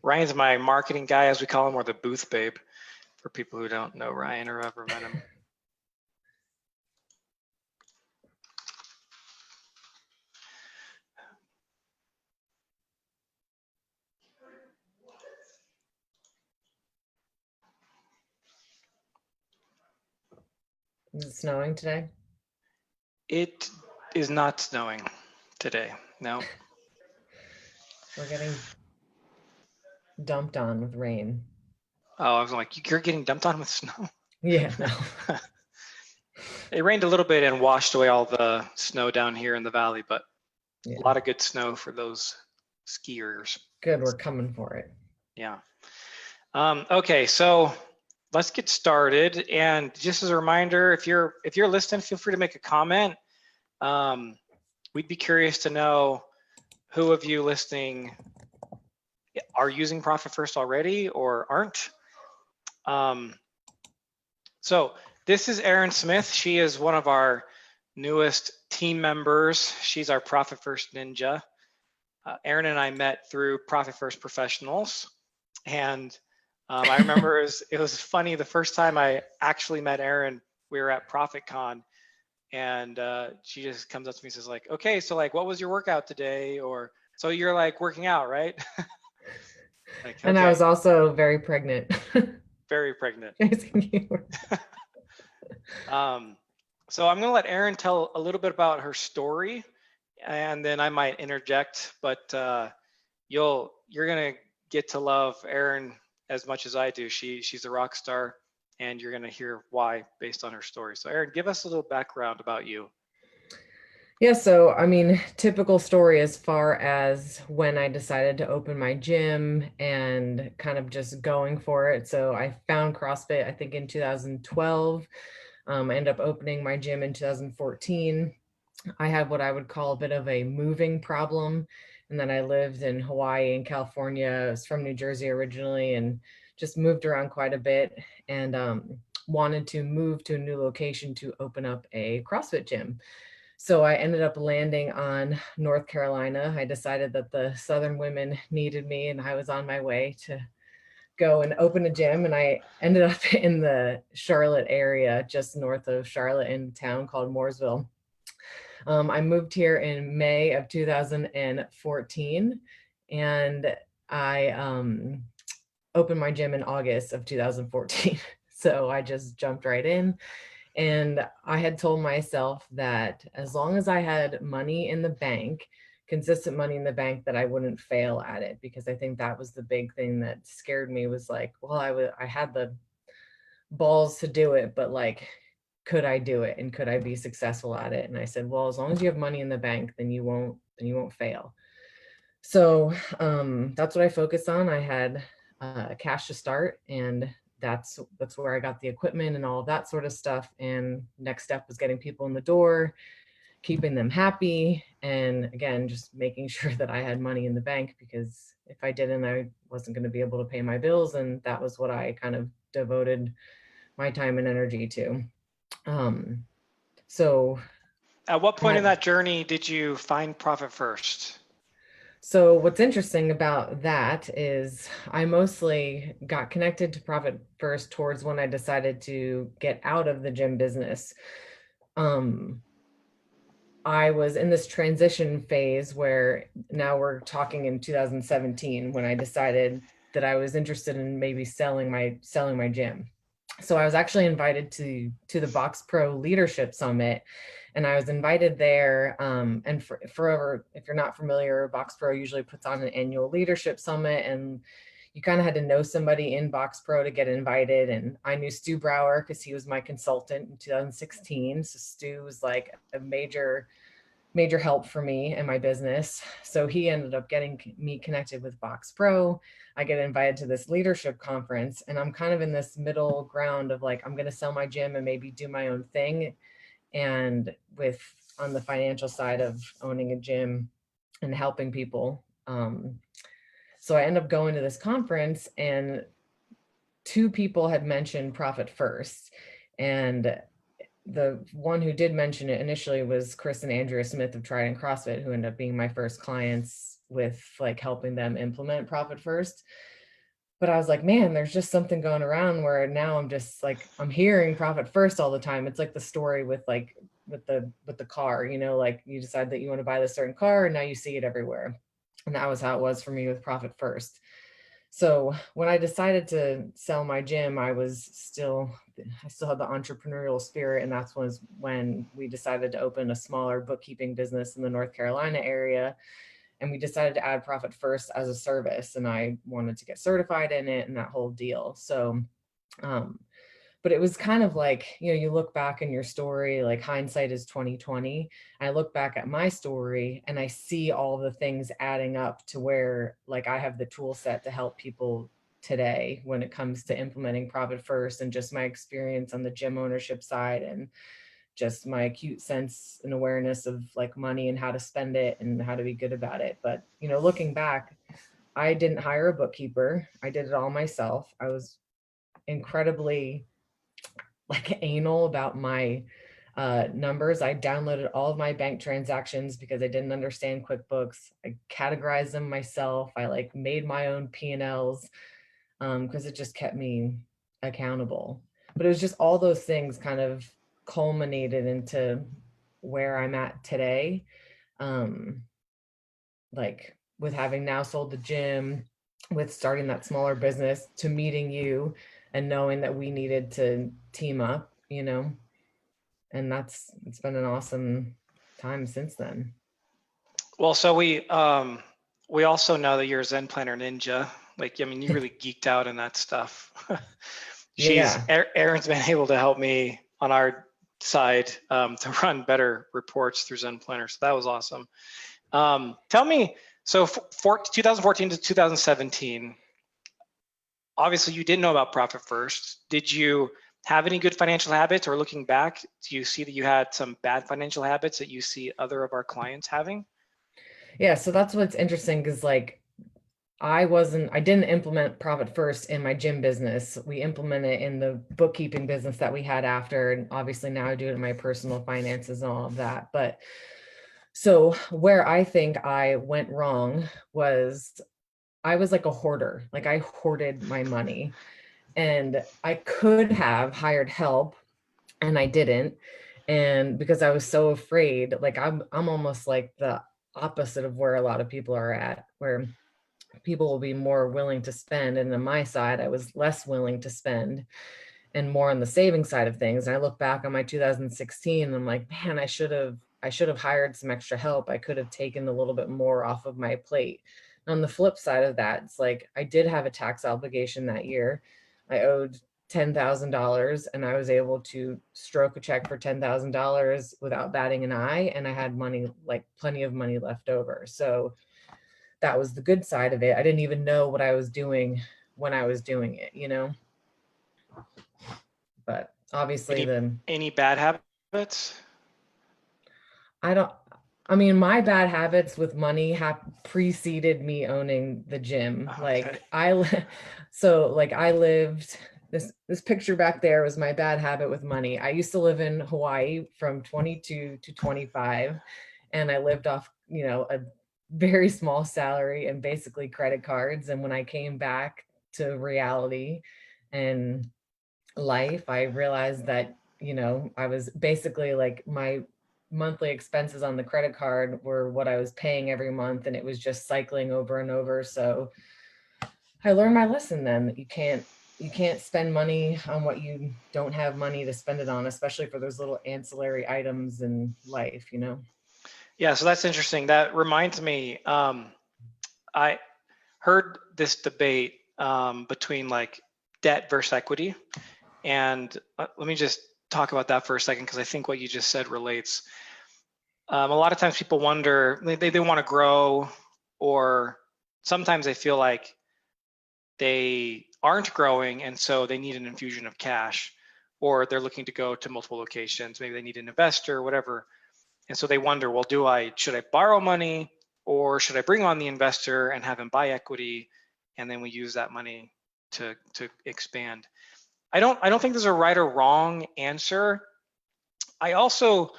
Ryan's my marketing guy, as we call him, or the booth babe, for people who don't know Ryan or ever met him. Is it snowing today? It is not snowing today. No. We're getting dumped on with rain. Oh, I was like, you're getting dumped on with snow? Yeah, no. It rained a little bit and washed away all the snow down here in the valley, but Yeah. a lot of good snow for those skiers. Good, we're coming for it. Yeah. Okay, so let's get started. And just as a reminder, if you're listening, feel free to make a comment. We'd be curious to know who of you listening are using Profit First already or aren't. So this is Eryn Smith. She is one of our newest team members. She's our Profit First Ninja. Eryn and I met through Profit First Professionals, and I remember it was funny the first time I actually met Eryn. We were at ProfitCon, and she just comes up to me and says like, "Okay, so like, what was your workout today?" Or, "So you're like working out, right?" Like, and okay. I was also very pregnant. Very pregnant. So I'm gonna let Eryn tell a little bit about her story, and then I might interject, but you're gonna get to love Eryn as much as I do. She's a rock star, and you're gonna hear why based on her story. So Eryn, give us a little background about you. Yeah, so I mean, typical story as far as when I decided to open my gym and kind of just going for it. So I found CrossFit, I think in 2012. I ended up opening my gym in 2014. I had what I would call a bit of a moving problem. And then I lived in Hawaii and California. I was from New Jersey originally and just moved around quite a bit, and wanted to move to a new location to open up a CrossFit gym. So I ended up landing on North Carolina. I decided that the Southern women needed me, and I was on my way to go and open a gym. And I ended up in the Charlotte area, just north of Charlotte, in a town called Mooresville. I moved here in May of 2014, and I opened my gym in August of 2014. So I just jumped right in. And I had told myself that as long as I had money in the bank, consistent money in the bank, that I wouldn't fail at it, because I think that was the big thing that scared me, was like, well, I had the balls to do it, but like, could I do it and could I be successful at it? And I said, well, as long as you have money in the bank, then you won't fail. So that's what I focused on. I had cash to start, and that's where I got the equipment and all of that sort of stuff. And next step was getting people in the door, keeping them happy, and again, just making sure that I had money in the bank, because if I didn't, I wasn't going to be able to pay my bills. And that was what I kind of devoted my time and energy to. So At what point in that journey did you find Profit First? So what's interesting about that is I mostly got connected to Profit First towards when I decided to get out of the gym business. I was in this transition phase where, now we're talking in 2017, when I decided that I was interested in maybe selling my gym. So I was actually invited to the Box Pro Leadership Summit, and I was invited there. And forever, if you're not familiar, Box Pro usually puts on an annual leadership summit, and you kind of had to know somebody in Box Pro to get invited. And I knew Stu Brower because he was my consultant in 2016. So Stu was like a major help for me and my business. So he ended up getting me connected with Box Pro. I get invited to this leadership conference, and I'm kind of in this middle ground of like, I'm going to sell my gym and maybe do my own thing. And with, on the financial side of owning a gym and helping people. So I end up going to this conference, and two people had mentioned Profit First. And the one who did mention it initially was Chris and Andrea Smith of Trident CrossFit, who ended up being my first clients with like helping them implement Profit First. But I was like, man, there's just something going around where now I'm just like, I'm hearing Profit First all the time. It's like the story with like with the car, you know, like you decide that you want to buy this certain car and now you see it everywhere. And that was how it was for me with Profit First. So when I decided to sell my gym, I still had the entrepreneurial spirit. And that's was when we decided to open a smaller bookkeeping business in the North Carolina area. And we decided to add Profit First as a service. And I wanted to get certified in it and that whole deal. So, but it was kind of like, you know, you look back in your story, like hindsight is 2020. I look back at my story and I see all the things adding up to where like I have the tool set to help people today when it comes to implementing Profit First, and just my experience on the gym ownership side and just my acute sense and awareness of like money and how to spend it and how to be good about it. But, you know, looking back, I didn't hire a bookkeeper. I did it all myself. I was incredibly like anal about my numbers. I downloaded all of my bank transactions because I didn't understand QuickBooks. I categorized them myself. I like made my own P&Ls because it just kept me accountable. But it was just all those things kind of culminated into where I'm at today. Like with having now sold the gym, with starting that smaller business, to meeting you and knowing that we needed to team up, you know, and it's been an awesome time since then. Well, so we also know that you're a Zen Planner Ninja. Like, I mean, you really geeked out in that stuff. Yeah. Erin's been able to help me on our side to run better reports through Zen Planner. So that was awesome. Tell me, so for 2014 to 2017, obviously you didn't know about Profit First. Did you have any good financial habits, or looking back, do you see that you had some bad financial habits that you see other of our clients having? Yeah. So that's what's interesting, because like I didn't implement Profit First in my gym business. We implemented it in the bookkeeping business that we had after. And obviously now I do it in my personal finances and all of that. But so where I think I went wrong was I was like a hoarder. Like I hoarded my money, and I could have hired help and I didn't. And because I was so afraid, like I'm almost like the opposite of where a lot of people are at, where people will be more willing to spend. And on my side, I was less willing to spend and more on the saving side of things. And I look back on my 2016 and I'm like, man, I should have hired some extra help. I could have taken a little bit more off of my plate. On the flip side of that, it's like I did have a tax obligation that year. I owed $10,000 and I was able to stroke a check for $10,000 without batting an eye. And I had money, like plenty of money left over. So that was the good side of it. I didn't even know what I was doing when I was doing it, you know? But obviously Any bad habits? I don't, I mean, my bad habits with money have preceded me owning the gym. Okay. Like so like I lived, this picture back there was my bad habit with money. I used to live in Hawaii from 22 to 25, and I lived off, you know, a very small salary and basically credit cards. And when I came back to reality and life, I realized that, you know, I was basically like my monthly expenses on the credit card were what I was paying every month, and it was just cycling over and over. So I learned my lesson then, that you can't spend money on what you don't have money to spend it on, especially for those little ancillary items in life, you know? Yeah, so that's interesting. That reminds me, I heard this debate between like debt versus equity. And let me just talk about that for a second, because I think what you just said relates. A lot of times people wonder, they want to grow, or sometimes they feel like they aren't growing and so they need an infusion of cash, or they're looking to go to multiple locations. Maybe they need an investor or whatever. And so they wonder, well, should I borrow money, or should I bring on the investor and have him buy equity, and then we use that money to expand? I don't think there's a right or wrong answer. I also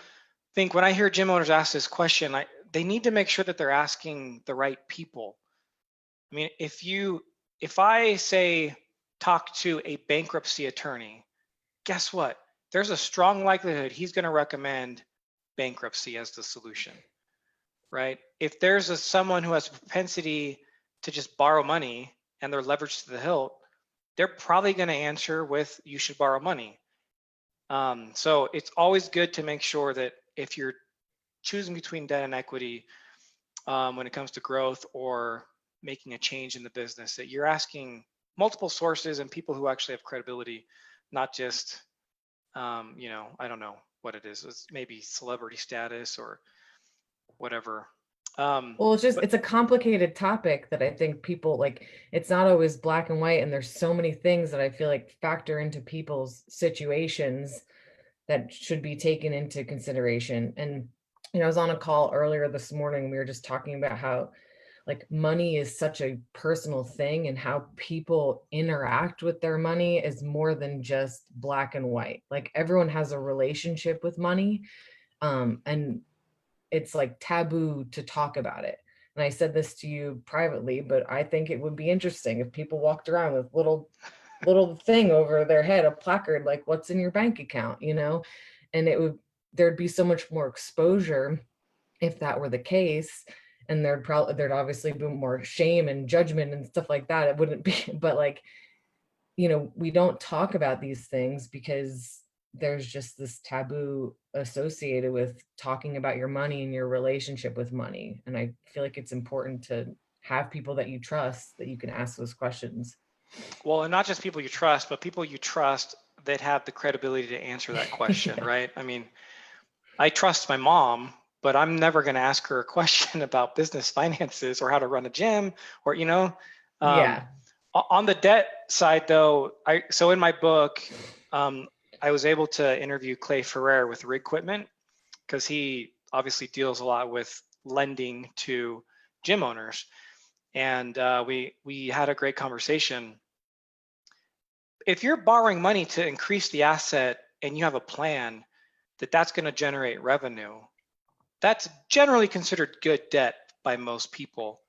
think when I hear gym owners ask this question, they need to make sure that they're asking the right people. I mean, if I say talk to a bankruptcy attorney, guess what? There's a strong likelihood he's going to recommend bankruptcy as the solution, right? If there's someone who has a propensity to just borrow money and they're leveraged to the hilt, they're probably going to answer with, you should borrow money. So it's always good to make sure that if you're choosing between debt and equity, when it comes to growth or making a change in the business, that you're asking multiple sources and people who actually have credibility, not just, I don't know what it is. It's maybe celebrity status or whatever. Well, it's a complicated topic that I think people like, it's not always black and white. And there's so many things that I feel like factor into people's situations that should be taken into consideration. And, I was on a call earlier this morning. We were just talking about how like money is such a personal thing and how people interact with their money is more than just black and white. Like everyone has a relationship with money. And it's like taboo to talk about it. And I said this to you privately, but I think it would be interesting if people walked around with little thing over their head, a placard like what's in your bank account, and there'd be so much more exposure if that were the case. And there'd obviously be more shame and judgment and stuff like that. It wouldn't be, but like, we don't talk about these things because there's just this taboo associated with talking about your money and your relationship with money. And I feel like it's important to have people that you trust that you can ask those questions. Well, and not just people you trust, but people you trust that have the credibility to answer that question, Yeah. right? I mean, I trust my mom, but I'm never going to ask her a question about business finances or how to run a gym or, Yeah. On the debt side though, so in my book, I was able to interview Clay Ferrer with Rigquitment because he obviously deals a lot with lending to gym owners. And we had a great conversation. If you're borrowing money to increase the asset and you have a plan that's going to generate revenue, that's generally considered good debt by most people.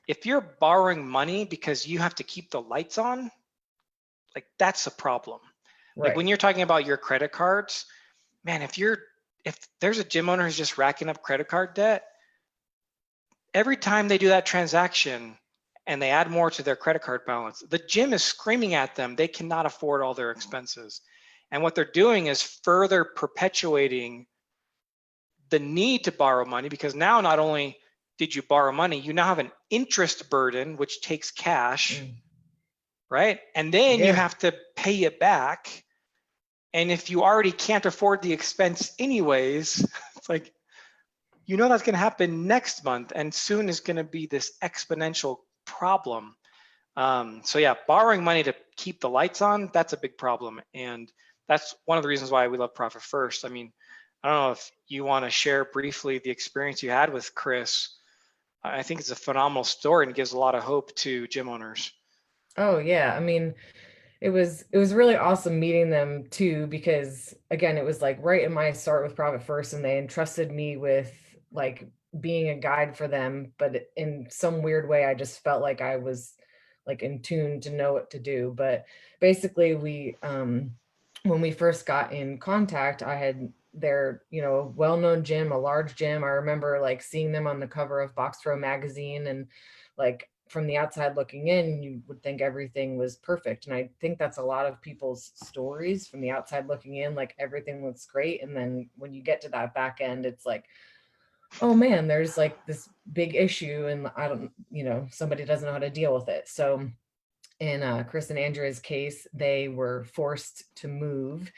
If you're borrowing money because you have to keep the lights on, like that's a problem. Right. Like when you're talking about your credit cards, man, if there's a gym owner who's just racking up credit card debt, every time they do that transaction and they add more to their credit card balance, the gym is screaming at them they cannot afford all their expenses. And what they're doing is further perpetuating the need to borrow money, because now not only did you borrow money, you now have an interest burden, which takes cash, right? And then you have to pay it back. And if you already can't afford the expense anyways, it's like, that's going to happen next month, and soon is going to be this exponential problem. So yeah, borrowing money to keep the lights on, that's a big problem. And that's one of the reasons why we love Profit First. I mean, I don't know if you want to share briefly the experience you had with Chris. I think it's a phenomenal story and gives a lot of hope to gym owners. Oh yeah. I mean, it was really awesome meeting them too, because again, it was like right in my start with Profit First, and they entrusted me with like being a guide for them. But in some weird way, I just felt like I was like in tune to know what to do. But basically when we first got in contact, I had their, well-known gym, a large gym. I remember like seeing them on the cover of Box Pro magazine, and like from the outside looking in, you would think everything was perfect. And I think that's a lot of people's stories from the outside looking in, like everything looks great. And then when you get to that back end, it's like, oh man, there's like this big issue and I don't, somebody doesn't know how to deal with it. So in Chris and Andrea's case, they were forced to move.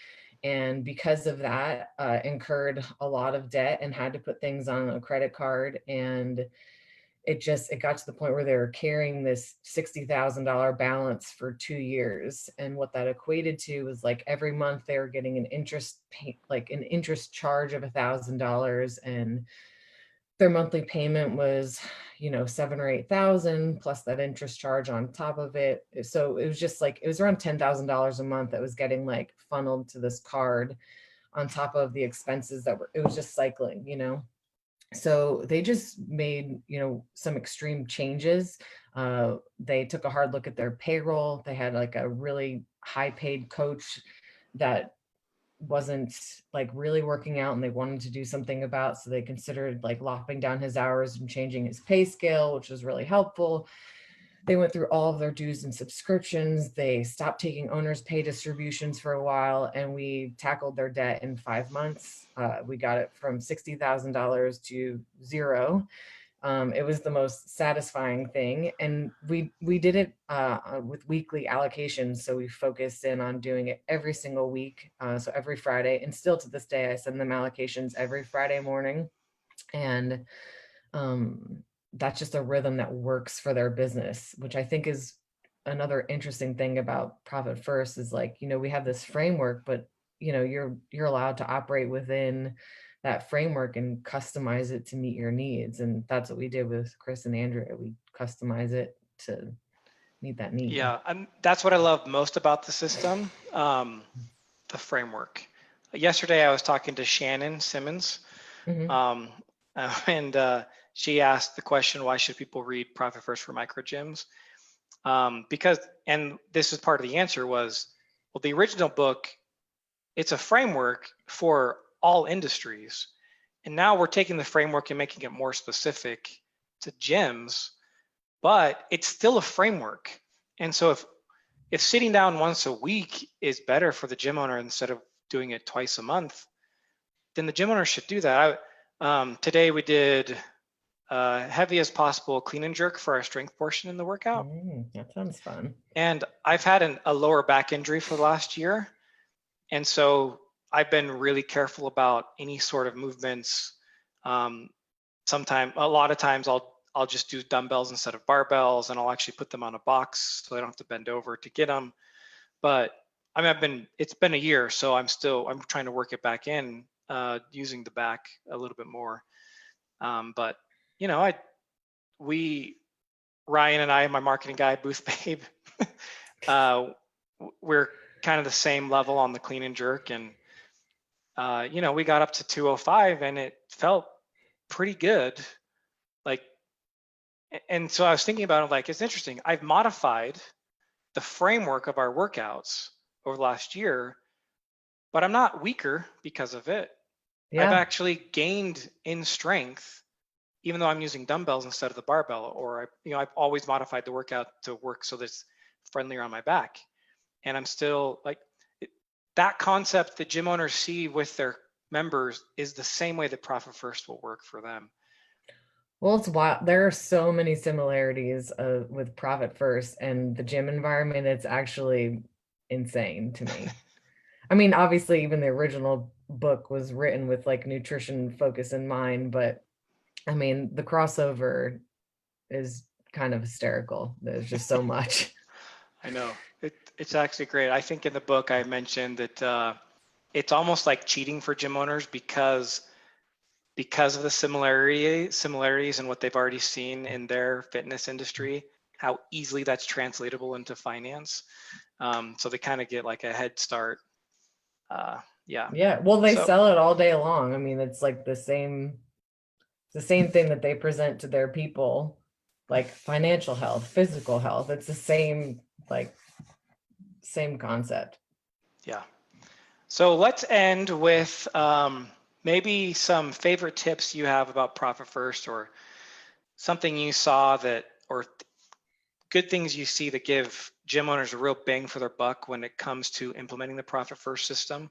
And because of that, incurred a lot of debt and had to put things on a credit card. And it got to the point where they were carrying this $60,000 balance for 2 years. And what that equated to was like every month they were getting an interest charge of $1,000, and their monthly payment was, 7 or 8,000 plus that interest charge on top of it. So it was just like, it was around $10,000 a month that was getting like funneled to this card on top of the expenses it was just cycling. So they just made, some extreme changes. They took a hard look at their payroll. They had like a really high paid coach that wasn't like really working out and they wanted to do something about, so they considered like lopping down his hours and changing his pay scale, which was really helpful. They went through all of their dues and subscriptions. They stopped taking owner's pay distributions for a while, and we tackled their debt in 5 months. We got it from $60,000 to zero. It was the most satisfying thing, and we did it with weekly allocations. So we focused in on doing it every single week, so every Friday. And still to this day, I send them allocations every Friday morning, and um, that's just a rhythm that works for their business, which I think is another interesting thing about Profit First. Is like, we have this framework, but you're allowed to operate within that framework and customize it to meet your needs. And that's what we did with Chris and Andrea. We customize it to meet that need. Yeah, that's what I love most about the system, the framework. Yesterday, I was talking to Shannon Simmons, Mhm. um, and she asked the question, why should people read Profit First for Microgyms? Because, and this is part of the answer was, well, the original book, it's a framework for all industries. And now we're taking the framework and making it more specific to gyms, but it's still a framework. And so if sitting down once a week is better for the gym owner instead of doing it twice a month, then the gym owner should do that. Today we did heavy as possible clean and jerk for our strength portion in the workout. That sounds fun. And I've had a lower back injury for the last year. And so I've been really careful about any sort of movements. A lot of times I'll just do dumbbells instead of barbells, and I'll actually put them on a box so I don't have to bend over to get them. But I mean, it's been a year, so I'm trying to work it back in, using the back a little bit more. But you know, we Ryan and I, my marketing guy, Booth Babe, we're kind of the same level on the clean and jerk, and we got up to 205, and it felt pretty good. Like, and so I was thinking about it, like, it's interesting. I've modified the framework of our workouts over the last year, but I'm not weaker because of it. I've Yeah. actually gained in strength, even though I'm using dumbbells instead of the barbell, or I've always modified the workout to work so that it's friendlier on my back. And I'm still like, that concept that gym owners see with their members is the same way that Profit First will work for them. Well, it's wild. There are so many similarities with Profit First and the gym environment. It's actually insane to me. I mean, obviously, even the original book was written with like nutrition focus in mind, but I mean, the crossover is kind of hysterical. There's just so much. I know. It's actually great. I think in the book I mentioned that it's almost like cheating for gym owners because of the similarities and what they've already seen in their fitness industry, how easily that's translatable into finance. So they kind of get like a head start. Yeah. Yeah. Well, they So sell it all day long. I mean, it's like the same thing that they present to their people, like financial health, physical health. It's the same concept. yeah. So let's end with maybe some favorite tips you have about Profit First, or something you saw or good things you see that give gym owners a real bang for their buck when it comes to implementing the Profit First system.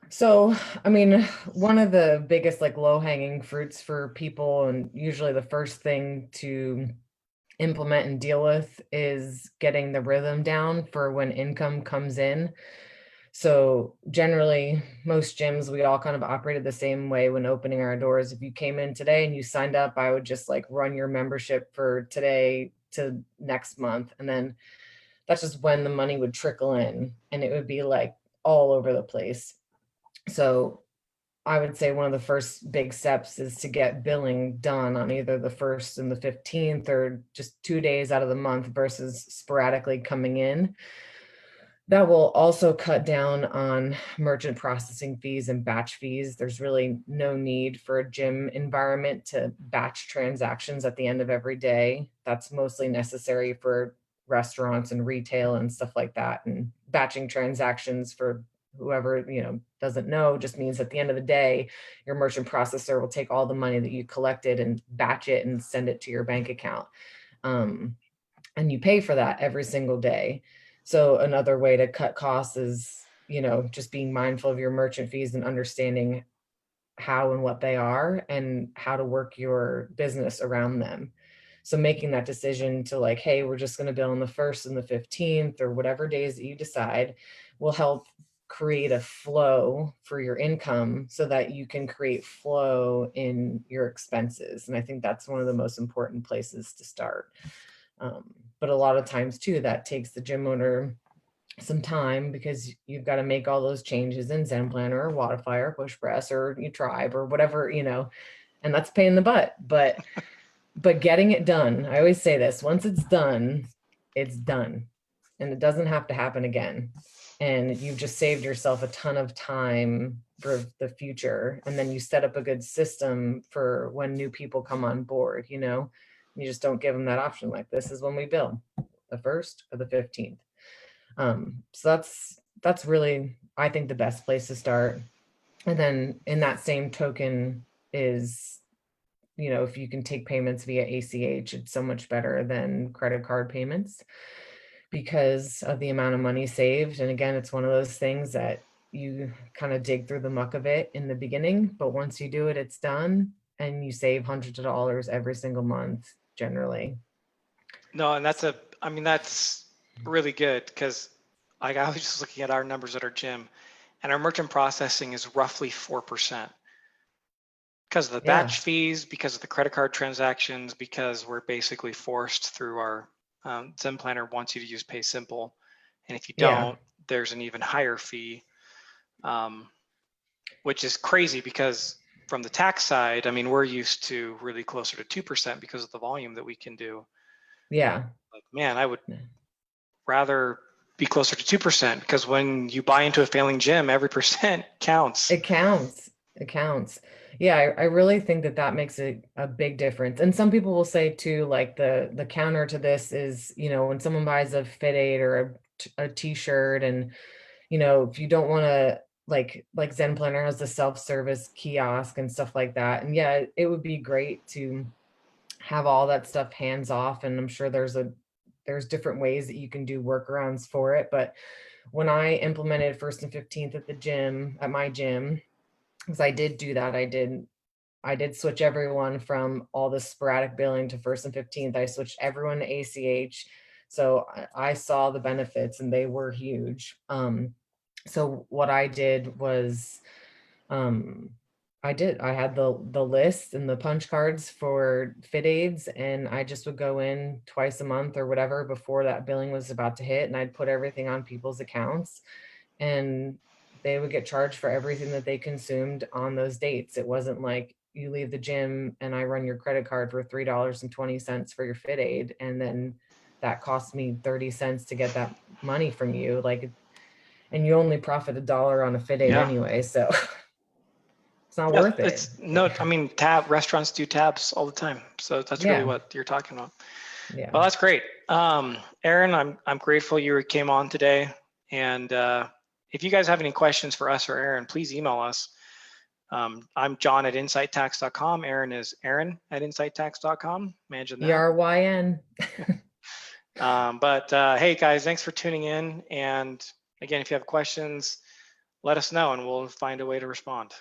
So, I mean, one of the biggest like low hanging fruits for people, and usually the first thing to implement and deal with, is getting the rhythm down for when income comes in. So generally, most gyms, we all kind of operated the same way when opening our doors. If you came in today and you signed up, I would just like run your membership for today to next month. And then that's just when the money would trickle in, and it would be like all over the place. So I would say one of the first big steps is to get billing done on either the 1st and the 15th, or just 2 days out of the month versus sporadically coming in. That will also cut down on merchant processing fees and batch fees. There's really no need for a gym environment to batch transactions at the end of every day. That's mostly necessary for restaurants and retail and stuff like that. And batching transactions, for whoever, doesn't know, just means at the end of the day, your merchant processor will take all the money that you collected and batch it and send it to your bank account. Um, and you pay for that every single day. So another way to cut costs is, just being mindful of your merchant fees and understanding how and what they are and how to work your business around them. So making that decision to, like, hey, we're just going to bill on the 1st and the 15th or whatever days that you decide, will help create a flow for your income so that you can create flow in your expenses. And I think that's one of the most important places to start. But a lot of times too, that takes the gym owner some time, because you've got to make all those changes in Zen Planner or Wodify or Push Press or you Tribe or whatever, and that's a pain in the butt. But getting it done, I always say this: once it's done, and it doesn't have to happen again. And you've just saved yourself a ton of time for the future. And then you set up a good system for when new people come on board. You just don't give them that option, like, this is when we bill, the 1st or the 15th. So that's really, I think, the best place to start. And then in that same token is, if you can take payments via ACH, it's so much better than credit card payments because of the amount of money saved. And again, it's one of those things that you kind of dig through the muck of it in the beginning, but once you do it, it's done, and you save hundreds of dollars every single month generally. No, and that's really good, because like I was just looking at our numbers at our gym, and our merchant processing is roughly 4%, because of the Yeah. batch fees, because of the credit card transactions, because we're basically forced through our Zen Planner wants you to use Pay Simple, and if you Yeah. don't, there's an even higher fee, which is crazy because from the tax side, I mean, we're used to really closer to 2% because of the volume that we can do. Yeah. Like, man, I would rather be closer to 2%, because when you buy into a failing gym, every percent counts. It counts. It counts. Yeah, I really think that makes a big difference. And some people will say too, like, the counter to this is, when someone buys a Fit Aid or a t-shirt, and, if you don't want to, like Zen Planner has the self-service kiosk and stuff like that. And yeah, it would be great to have all that stuff hands off. And I'm sure there's different ways that you can do workarounds for it. But when I implemented 1st and 15th at my gym, because I did do that, I did switch everyone from all the sporadic billing to 1st and 15th. I switched everyone to ACH. So I saw the benefits, and they were huge. So what I did was, um, I had the list and the punch cards for Fit Aids, and I just would go in twice a month or whatever before that billing was about to hit, and I'd put everything on people's accounts, and they would get charged for everything that they consumed on those dates. It wasn't like you leave the gym and I run your credit card for $3.20 for your Fit Aid, and then that costs me 30 cents to get that money from you. Like, and you only profit $1 on a Fit Aid Yeah. anyway. So it's not worth it. It's no, I mean, restaurants do tabs all the time. So that's really what you're talking about. Yeah. Well, that's great. Eryn, I'm grateful you came on today. And if you guys have any questions for us or Eryn, please email us. I'm John at insighttax.com. Eryn is Eryn at insighttax.com. Imagine that. ERYN. But hey, guys, thanks for tuning in. And again, if you have questions, let us know and we'll find a way to respond.